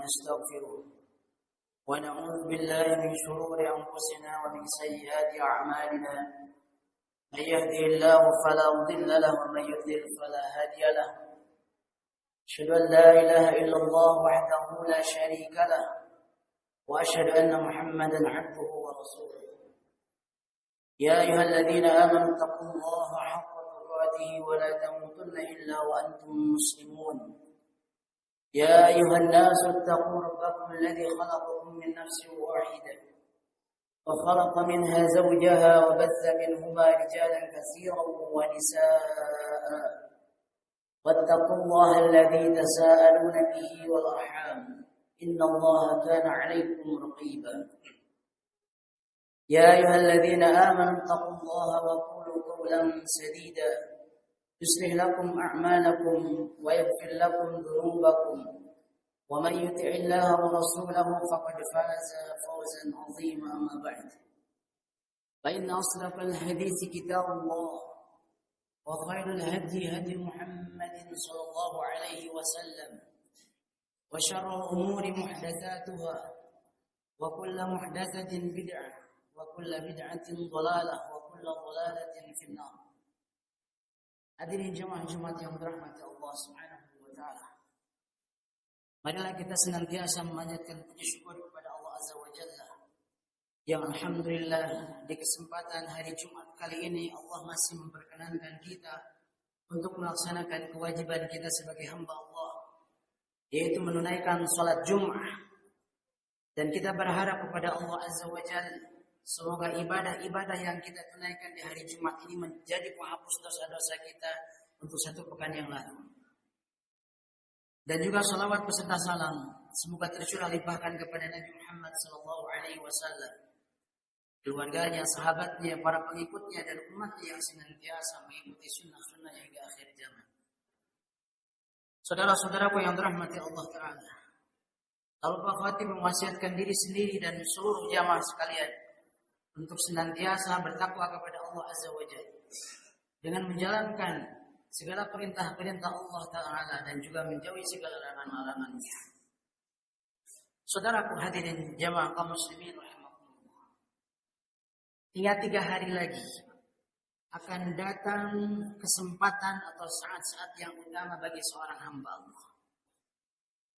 ونستغفره ونعوذ بالله من شرور أنفسنا ومن سيئات أعمالنا من يهده الله فلا مضل له ومن يضلل فلا هادي له أشهد أن لا إله إلا الله وحده لا شريك له وأشهد أن محمدا عبده ورسوله يا أيها الذين آمنوا اتقوا الله حق تقاته ولا تموتن إلا وأنتم مسلمون يا أيها الناس اتقوا ربكم الذي خلقكم من نفس واحدة وخلق منها زوجها وبث منهما رجالا كثيرا ونساء واتقوا الله الذي تساءلون به والأرحام إن الله كان عليكم رقيبا يا أيها الذين آمنوا اتقوا الله وقولوا قولا سديدا يصلح لكم أعمالكم ويغفر لكم ذنوبكم ومن يطع الله ورسوله فقد فاز فوزا عظيما أما بعد فإن أصدق الحديث كتاب الله وخير الهدي هدي محمد صلى الله عليه وسلم وشر الأمور محدثاتها وكل محدثة بدعة وكل بدعة ضلالة وكل ضلالة في النار. Hadirin jemaah Jumat yang dirahmati Allah Subhanahu wa taala. Marilah kita senantiasa memanjatkan puji syukur kepada Allah Azza wa Jalla. Yang alhamdulillah di kesempatan hari Jumat kali ini Allah masih memperkenankan kita untuk melaksanakan kewajiban kita sebagai hamba Allah, yaitu menunaikan salat Jumat. Dan kita berharap kepada Allah Azza wa Jalla semoga ibadah-ibadah yang kita tunaikan di hari Jumat ini menjadi penghapus dosa-dosa kita untuk satu pekan yang lalu. Dan juga salawat beserta salam semoga tercurah limpahkan kepada Nabi Muhammad SAW, keluarganya, sahabatnya, para pengikutnya dan umatnya yang senantiasa mengikuti sunnah-sunnah hingga akhir zaman. Saudara-saudaraku yang dirahmati Allah Ta'ala, lalu Pak Fatih mewasiatkan diri sendiri dan seluruh jamaah sekalian untuk senantiasa bertakwa kepada Allah Azza wa Jalla dengan menjalankan segala perintah-perintah Allah Ta'ala dan juga menjauhi segala larangan-larangannya. Saudaraku hadirin jamaah kaum muslimin rahimakumullah, tinggal 3 hari lagi akan datang kesempatan atau saat-saat yang utama bagi seorang hamba Allah,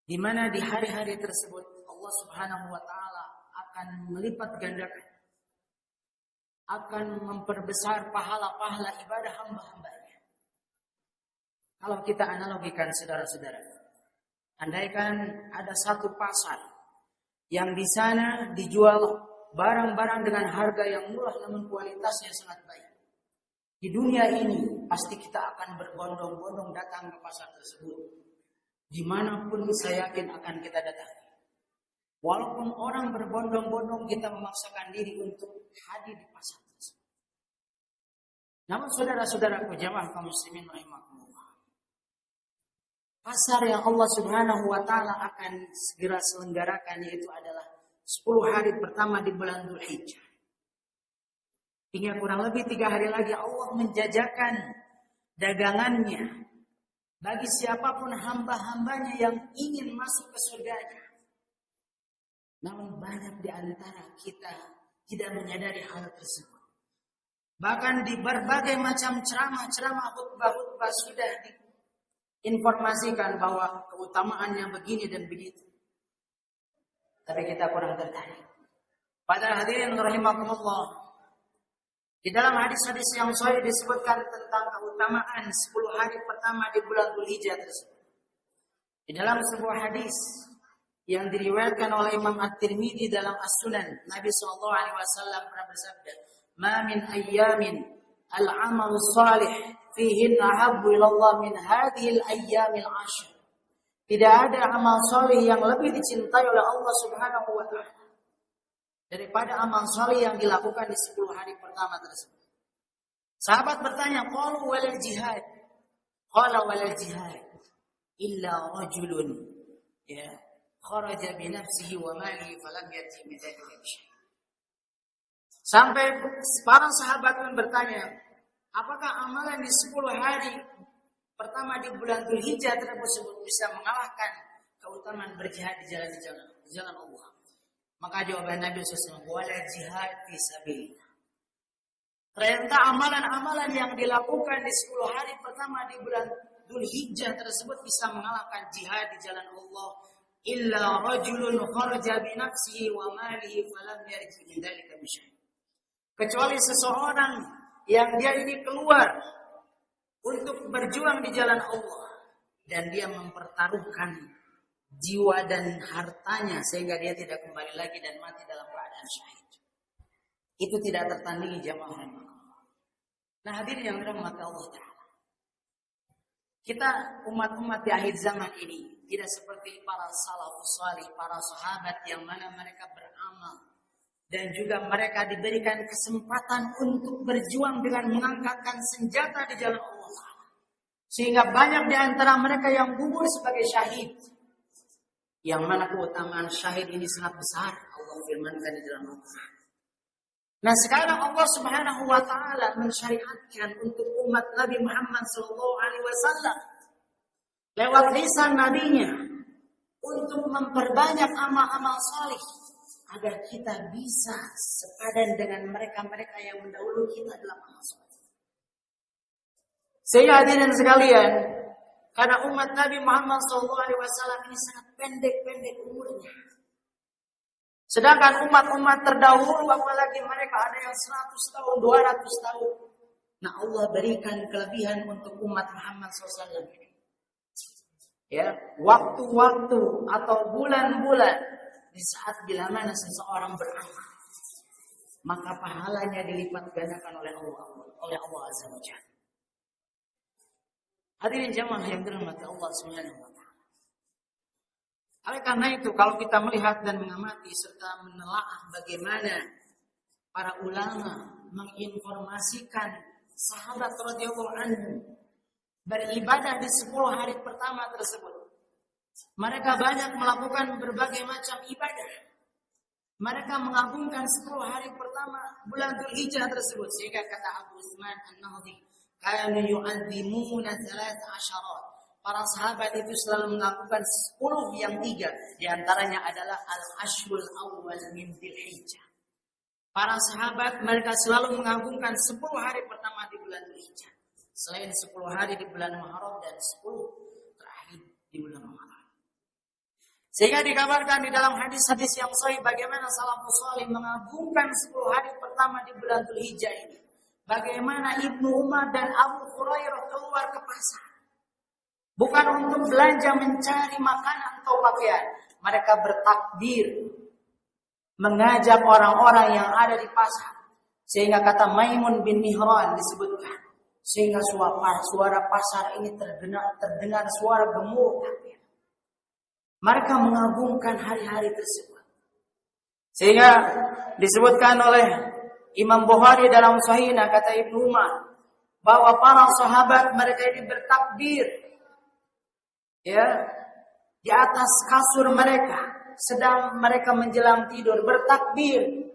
di mana di hari-hari tersebut Allah Subhanahu wa Ta'ala akan melipat gandakan, akan memperbesar pahala-pahala ibadah hamba-hambanya. Kalau kita analogikan saudara-saudara, andaikan ada satu pasar yang di sana dijual barang-barang dengan harga yang murah namun kualitasnya sangat baik. Di dunia ini pasti kita akan berbondong-bondong datang ke pasar tersebut. Dimanapun saya yakin akan kita datangi. Walaupun orang berbondong-bondong, kita memaksakan diri untuk hadir di pasar tersebut. Namun saudara-saudaraku jamaah kaum muslimin rahimakumullah, pasar yang Allah Subhanahu wa Ta'ala akan segera selenggarakan yaitu adalah 10 hari pertama di bulan Dzulhijjah. Hingga kurang lebih 3 hari lagi Allah menjajakan dagangannya bagi siapapun hamba-hambanya yang ingin masuk ke surganya. Namun banyak di antara kita tidak menyadari hal tersebut. Bahkan di berbagai macam ceramah-ceramah, khutbah-khutbah sudah diinformasikan bahwa keutamaannya begini dan begitu. Tapi kita kurang tertarik. Padahal hadirin rahimakumullah, di dalam hadis-hadis yang sahih disebutkan tentang keutamaan 10 hari pertama di bulan Dzulhijjah tersebut. Di dalam sebuah hadis yang diriwayatkan oleh Imam At-Tirmidzi dalam As-Sunan, Nabi SAW pernah bersabda, "Ma min ayyamin al-amal salih fihinna habbu ila Allah min hadhihi al-ayyamil 'ashr." Tidak ada amal salih yang lebih dicintai oleh Allah Subhanahu wa Ta'ala daripada amal salih yang dilakukan di 10 hari pertama tersebut. Sahabat bertanya, "Qalu wal jihad?" Qala wal jihad illa rajulun kharaja bi nafsihi wa malihi falam yati bi dzalika syai'. Sampai para sahabat pun bertanya, apakah amalan di 10 hari pertama di bulan Dzulhijjah tersebut bisa mengalahkan keutamaan berjihad di jalan Allah. Maka jawaban Nabi SAW, wala jihad fi sabilillah. Ternyata amalan-amalan yang dilakukan di 10 hari pertama di bulan Dzulhijjah tersebut bisa mengalahkan jihad di jalan Allah. Illa rajulun kharaja bi nafsihi wa malihi falam yarji min dzalika bisyai. Kecuali seseorang yang dia ini keluar untuk berjuang di jalan Allah dan dia mempertaruhkan jiwa dan hartanya sehingga dia tidak kembali lagi dan mati dalam keadaan syahid. Itu tidak tertandingi jamaah rahimahullah. Nah, hadirin yang dirahmati Allah Ta'ala. Kita umat-umat di akhir zaman ini tidak seperti para salafus salih, para sahabat yang mana mereka beramal dan juga mereka diberikan kesempatan untuk berjuang dengan mengangkatkan senjata di jalan Allah Ta'ala. Sehingga banyak di antara mereka yang gugur sebagai syahid. Yang mana keutamaan syahid ini sangat besar. Allah firmankan di dalam Al-Quran. Nah, sekarang Allah Subhanahu wa Ta'ala mensyariatkan untuk umat Nabi Muhammad SAW lewat lisan nabinya untuk memperbanyak amal-amal salih agar kita bisa sepadan dengan mereka-mereka yang mendahului kita dalam amal salih. Sehingga hadirin sekalian, karena umat Nabi Muhammad SAW ini sangat pendek-pendek umurnya. Sedangkan umat-umat terdahulu, apalagi mereka ada yang 100 tahun, 200 tahun. Nah, Allah berikan kelebihan untuk umat Muhammad SAW. Ya, waktu-waktu atau bulan-bulan di saat bila mana seseorang beramal, maka pahalanya dilipat gandakan oleh Allah Azza wa Jalla. Hadirin jamaah yang dirahmati Allah Subhanahu wa Ta'ala. Oleh karena itu, kalau kita melihat dan mengamati serta menelaah bagaimana para ulama menginformasikan sahabat radhiyallahu anhu beribadah di 10 hari pertama tersebut, mereka banyak melakukan berbagai macam ibadah. Mereka mengagungkan 10 hari pertama bulan Dzulhijjah tersebut, sehingga kata Abu Utsman An-Nahdi, kanu yu'adzimuna 13. Para sahabat itu selalu melakukan 10 yang 3. Di antaranya adalah al-ashrul awwal min Dzulhijjah. Para sahabat mereka selalu mengagungkan 10 hari pertama di bulan Dzulhijjah. Selain 10 hari di bulan Muharram dan 10 terakhir di bulan Muharram. Sehingga dikabarkan di dalam hadis-hadis yang sahih bagaimana salafus salih mengagungkan 10 hari pertama di bulan Dzulhijjah ini. Bagaimana Ibnu Umar dan Abu Hurairah keluar ke pasar. Bukan untuk belanja mencari makanan atau pakaian. Mereka bertakbir. Mengajak orang-orang yang ada di pasar. Sehingga kata Maimun bin Mihran disebutkan. Sehingga suara pasar ini terdengar suara gemuruh takbir. Mereka mengagungkan hari-hari tersebut. Sehingga disebutkan oleh Imam Bukhari dalam Sahihnya kata Ibnu Umar. Bahwa para sahabat mereka ini bertakbir. Ya, di atas kasur mereka sedang mereka menjelang tidur bertakbir,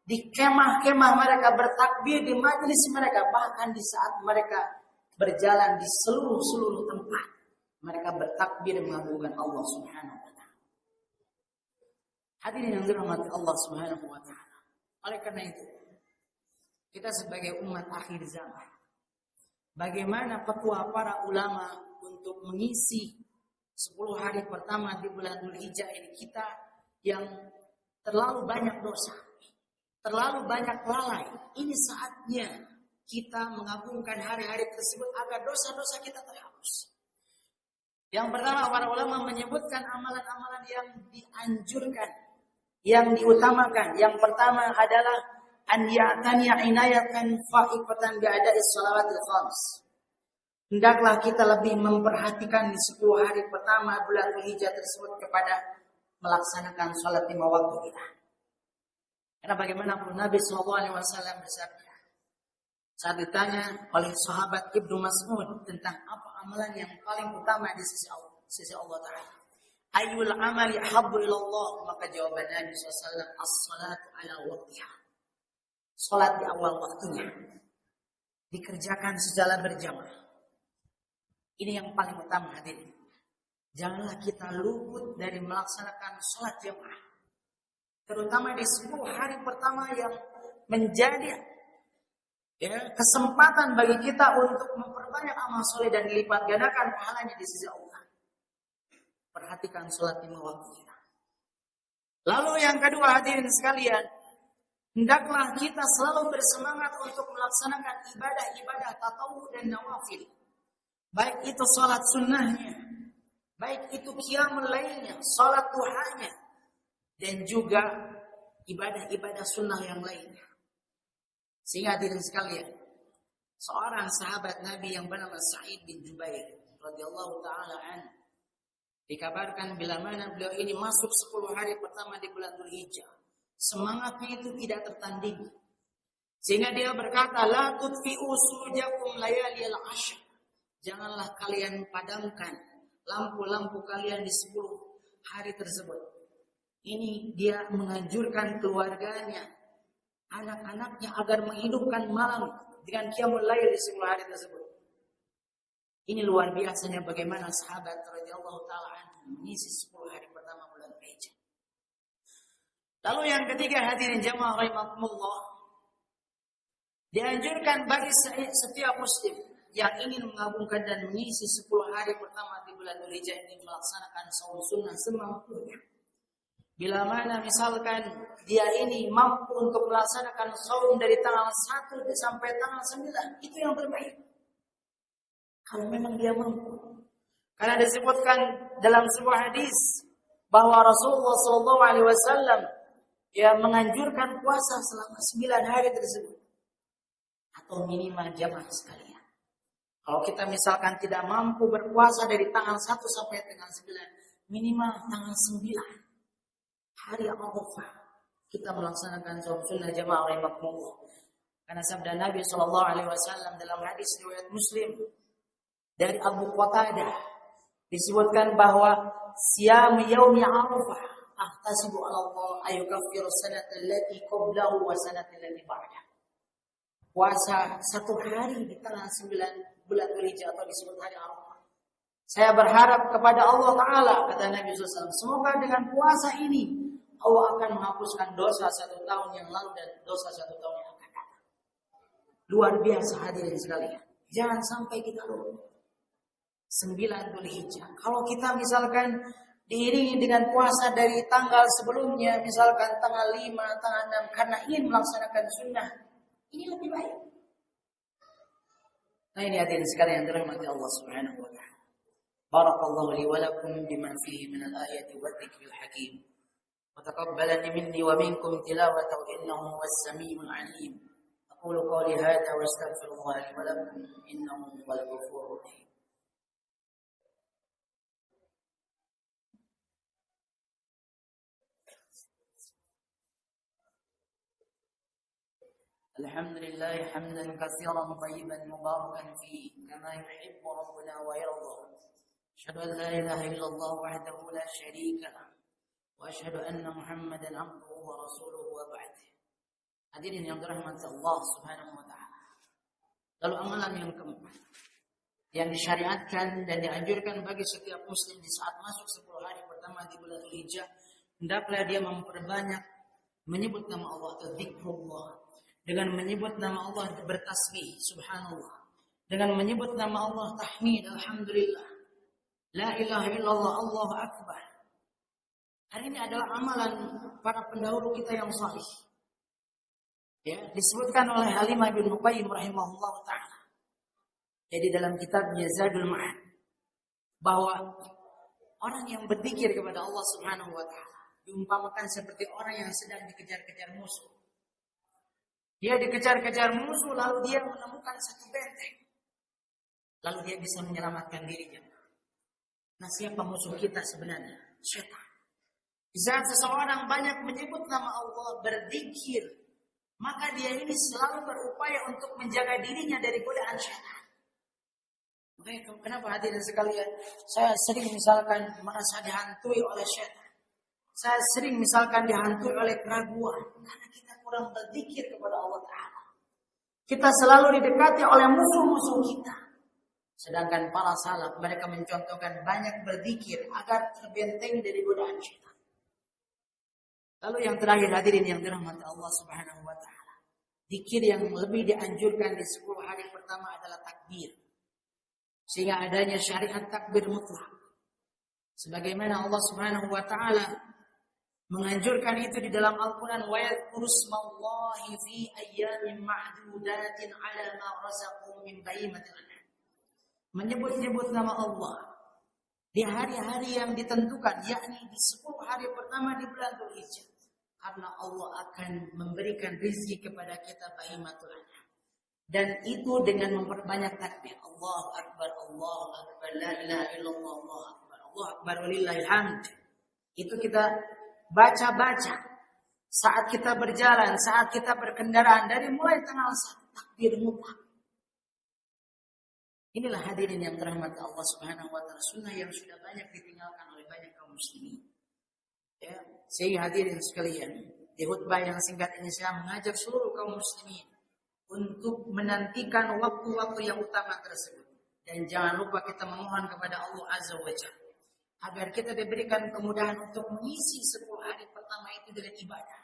di kemah-kemah mereka bertakbir, di majelis mereka, bahkan di saat mereka berjalan di seluruh tempat mereka bertakbir mengagungkan Allah Subhanahu wa Ta'ala. Hadirin yang dirahmati Allah Subhanahu wa Ta'ala. Oleh karena itu, kita sebagai umat akhir zaman, bagaimana petua para ulama untuk mengisi 10 hari pertama di bulan Dzulhijjah ini, kita yang terlalu banyak dosa, terlalu banyak lalai. Ini saatnya kita mengagungkan hari-hari tersebut agar dosa-dosa kita terhapus. Yang pertama, para ulama menyebutkan amalan-amalan yang dianjurkan, yang diutamakan. Yang pertama adalah an ya'taniya inayatan fa'iqatan bi'ada'i shalawatil khams. Hendaklah kita lebih memperhatikan di 10 hari pertama bulan Dzulhijjah tersebut kepada melaksanakan sholat 5 waktu kita. Karena bagaimanapun Nabi SAW bersabda saat ditanya oleh sahabat Ibnu Mas'ud tentang apa amalan yang paling utama di sisi Allah Ta'ala. Ayyul amali ahabbu ilallah, maka jawaban Nabi SAW as-salatu ala waqtiha. Sholat di awal waktunya. Dikerjakan secara berjamaah. Ini yang paling utama hadirin. janganlah kita luput dari melaksanakan sholat jamaah. Terutama di 10 hari pertama yang menjadi kesempatan bagi kita untuk memperbanyak amal soleh dan dilipat gandakan pahalanya di sisi Allah. Perhatikan sholat 5 waktu kita. Lalu yang kedua, hadirin sekalian, hendaklah kita selalu bersemangat untuk melaksanakan ibadah-ibadah tatawwu dan nawafil. Baik itu sholat sunnahnya, baik itu qiyamul lailnya, sholat duhanya, dan juga ibadah-ibadah sunnah yang lainnya. Sehingga hadirin sekalian, seorang sahabat Nabi yang bernama Sa'id bin Jubair radhiyallahu taala anhu, dikabarkan bila mana beliau ini masuk 10 hari pertama di bulan Dzulhijjah, semangatnya itu tidak tertandingi. Sehingga dia berkata, la tudfi'u sujakum layaliyal ashr. Janganlah kalian padamkan lampu-lampu kalian di 10 hari tersebut. Ini dia menganjurkan keluarganya, anak-anaknya agar menghidupkan malam dengan qiyamul lail di 10 hari tersebut. Ini luar biasanya bagaimana sahabat radhiyallahu taala anhu mengisi 10 hari pertama bulan Dzulhijjah. Lalu yang ketiga, hadirin jamaah rahimakumullah, dianjurkan bagi setiap muslim yang ingin mengagungkan dan mengisi 10 hari pertama di bulan Dzulhijjah ini melaksanakan saum sunnah semampunya. Bila mana misalkan dia ini mampu untuk melaksanakan saum dari tanggal 1 sampai tanggal 9, itu yang terbaik. Kalau memang dia mampu. Karena disebutkan dalam sebuah hadis bahwa Rasulullah SAW menganjurkan puasa selama 9 hari tersebut. Atau minimal jamaah sekalian. Kalau kita misalkan tidak mampu berpuasa dari tanggal 1 sampai tanggal 9, minimal tanggal 9. Hari Arafah kita melaksanakan saum sunnah jamaah rahimakumullah. Karena sabda Nabi SAW dalam hadis riwayat Muslim dari Abu Qatadah disebutkan bahwa siyam yaumi Arafah ahtasibu 'ala Allah ayukaffir sanata allati qablahu wa sanata allati ba'dahu. Puasa 1 hari di tanggal 9 bulan Dzulhijjah atau disebut hari Arafah. Saya berharap kepada Allah Ta'ala, kata Nabi SAW, semoga dengan puasa ini Allah akan menghapuskan dosa 1 tahun yang lalu dan dosa 1 tahun yang akan datang. Luar biasa hadirin sekalian. Jangan sampai kita lupa. 9 Dzulhijjah. Kalau kita misalkan diiringi dengan puasa dari tanggal sebelumnya, misalkan tanggal 5, tanggal 6, karena ingin melaksanakan sunnah, ini lebih baik. Nah ini hadirin sekalian yang dirahmati Allah Subhanahu wa taala. Barakallahu li wa lakum bima fihi min al-ayati wa dzikril hakim. وتقبلني مني ومنكم تلاوته إنه هو السميع العليم. أقول قولي هذا واستغفر الله لي ولكم إنه هو الغفور الرحيم. الحمد لله حمدا كثيرا طيبا مباركا فيه كما يحب ربنا ويرضى. أشهد أن لا إله إلا الله وحده لا شريك له وأشهد أن محمدا عبده ورسوله وبعده. Hadirin yang dirahmati Allah Subhanahu wa taala. Lalu amalan yang keempat yang disyariatkan dan dianjurkan bagi setiap muslim di saat masuk 10 hari pertama di bulan Dzulhijjah, hendaklah dia memperbanyak menyebut nama Allah atau zikrullah. Dengan menyebut nama Allah bertasbih subhanallah. Dengan menyebut nama Allah tahmid alhamdulillah. La ilaha illallah Allahu akbar. Hari ini adalah amalan para pendahulu kita yang salih. Ya, disebutkan oleh Halimah bin Muqayyim rahimahullah ta'ala. Jadi dalam kitabnya Zadul Ma'ad, bahwa orang yang berzikir kepada Allah Subhanahu wa taala diumpamakan seperti orang yang sedang dikejar-kejar musuh. Dia dikejar-kejar musuh lalu dia menemukan satu benteng. Lalu dia bisa menyelamatkan dirinya. Nah, siapa musuh kita sebenarnya? Syaitan. Di saat seseorang banyak menyebut nama Allah, berzikir, maka dia ini selalu berupaya untuk menjaga dirinya dari godaan syaitan. Makanya kenapa hadirin sekalian, saya sering misalkan merasa dihantui oleh syaitan. Saya sering misalkan dihantui oleh keraguan karena kita kurang berzikir kepada Allah Ta'ala. Kita selalu didekati oleh musuh-musuh kita. Sedangkan para salaf mereka mencontohkan banyak berzikir agar terbenteng dari godaan syaitan. Lalu yang terakhir hadirin yang dirahmati Allah Subhanahu wa taala. Zikir yang lebih dianjurkan di 10 hari pertama adalah takbir. Sehingga adanya syariat takbir mutlak. Sebagaimana Allah Subhanahu wa taala menganjurkan itu di dalam Al-Qur'an, wa yadhkuru smallahi fi ayyamin ma'dudatin 'ala ma razaqahum min bahimatil an'am. Menyebut-nyebut nama Allah di hari-hari yang ditentukan, yakni di 10 hari pertama di bulan Dzulhijjah. Karena Allah akan memberikan rezeki kepada kita bahimatul an'am. Dan itu dengan memperbanyak takbir. Allahu Akbar, Allahu Akbar, la ilaha illallah, Allahu Akbar, Allahu Akbar, walillahil hamd. Itu kita baca-baca saat kita berjalan, saat kita berkendaraan, dari mulai tanggal 1 takbir mutlak. Inilah hadirin yang dirahmati Allah Subhanahu wa taala, sunnah yang sudah banyak ditinggalkan oleh banyak kaum muslimin. Ya, sehingga hadirin sekalian, di khutbah yang singkat ini saya mengajak seluruh kaum muslimin untuk menantikan waktu-waktu yang utama tersebut. Dan jangan lupa kita memohon kepada Allah Azza wa Jalla agar kita diberikan kemudahan untuk mengisi 10 hari pertama itu dengan ibadah.